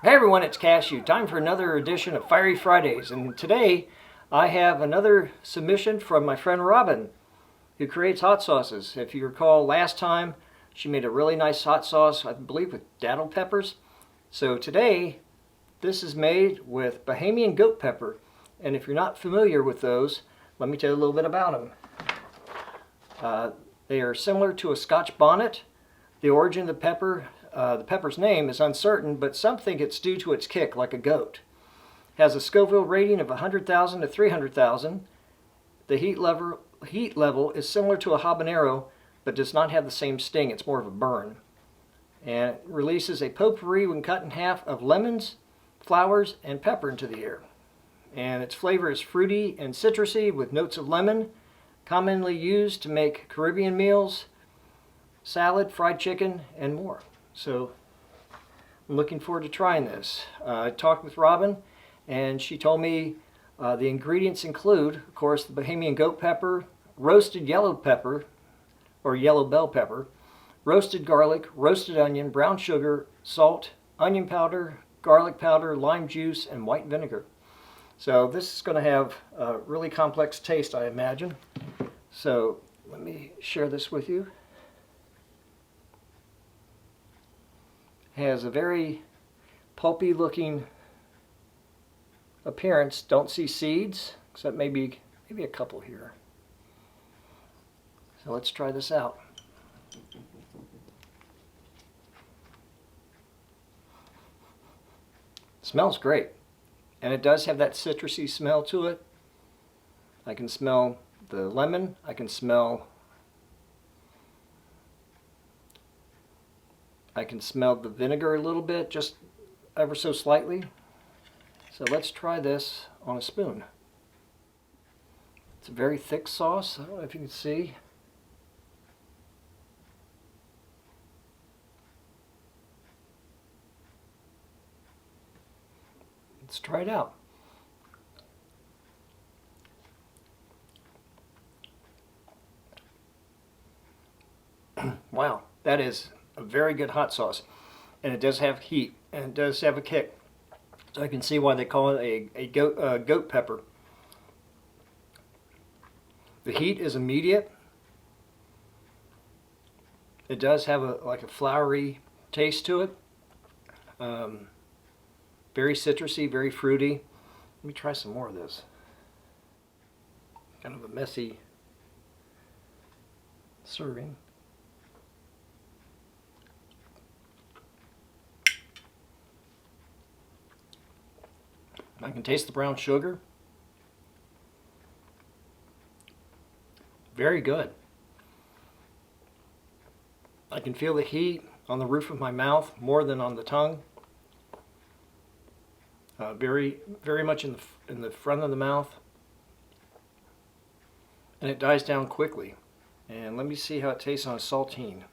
Hey everyone, it's Cashew. Time for another edition of Fiery Fridays, and today I have another submission from my friend Robin, who creates hot sauces. If you recall, last time she made a really nice hot sauce, I believe with datil peppers. So today, this is made with Bahamian Goat Pepper, and if you're not familiar with those, let me tell you a little bit about them. They are similar to a Scotch bonnet. The origin of the pepper's name is uncertain, but some think it's due to its kick, like a goat. It has a Scoville rating of 100,000 to 300,000. The heat level is similar to a habanero, but does not have the same sting. It's more of a burn. And it releases a potpourri when cut in half of lemons, flowers, and pepper into the air. And its flavor is fruity and citrusy with notes of lemon, commonly used to make Caribbean meals, salad, fried chicken, and more. So I'm looking forward to trying this. I talked with Robin, and she told me the ingredients include, of course, the Bahamian goat pepper, roasted yellow pepper, or yellow bell pepper, roasted garlic, roasted onion, brown sugar, salt, onion powder, garlic powder, lime juice, and white vinegar. So this is going to have a really complex taste, I imagine. So let me share this with you. Has a very pulpy looking appearance. Don't see seeds, except maybe a couple here. So let's try this out. Smells great, and it does have that citrusy smell to it. I can smell the lemon. I can smell the vinegar a little bit, just ever so slightly. So let's try this on a spoon. It's a very thick sauce. I don't know if you can see. Let's try it out. Wow, that is a very good hot sauce, and it does have heat, and it does have a kick. So I can see why they call it a goat pepper. The heat is immediate. It does have like a flowery taste to it. Very citrusy, very fruity. Let me try some more of this. Kind of a messy serving. I can taste the brown sugar. Very good. I can feel the heat on the roof of my mouth more than on the tongue. Very much in the front of the mouth, and it dies down quickly. And let me see how it tastes on a saltine.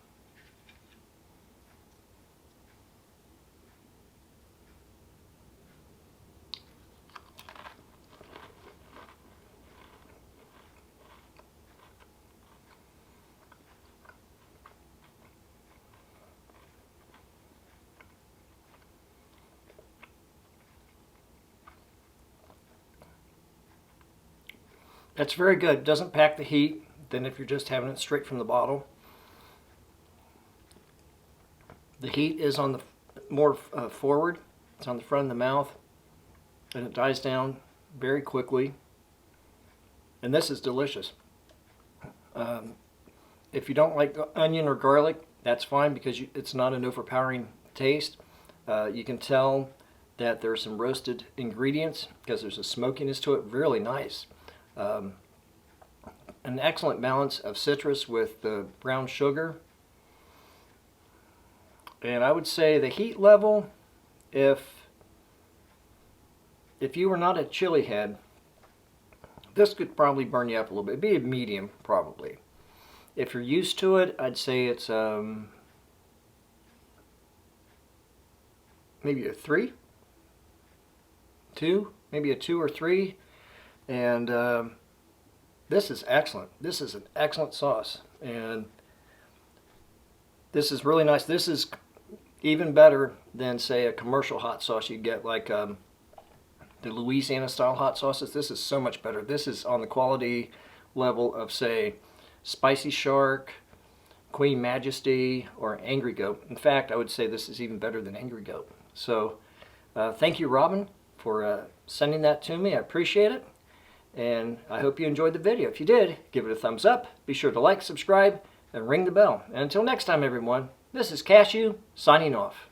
That's very good. It doesn't pack the heat than if you're just having it straight from the bottle. The heat is on the more forward. It's on the front of the mouth, and it dies down very quickly. And this is delicious. If you don't like onion or garlic, that's fine, because it's not an overpowering taste. You can tell that there's some roasted ingredients because there's a smokiness to it. Really nice. An excellent balance of citrus with the brown sugar. And I would say the heat level, if you were not a chili head, this could probably burn you up a little bit. It'd be a medium, probably. If you're used to it, I'd say it's maybe a 3, 2, maybe a 2 or 3. And this is excellent. This is an excellent sauce, and this is really nice. This is even better than, say, a commercial hot sauce you get, like the Louisiana style hot sauces. This is so much better. This is on the quality level of, say, Spicy Shark, Queen Majesty, or Angry Goat. In fact, I would say this is even better than Angry Goat. So thank you, Robin, for sending that to me. I appreciate it. And I hope you enjoyed the video. If you did, give it a thumbs up. Be sure to like, subscribe, and ring the bell. And until next time, everyone, this is Cashew, signing off.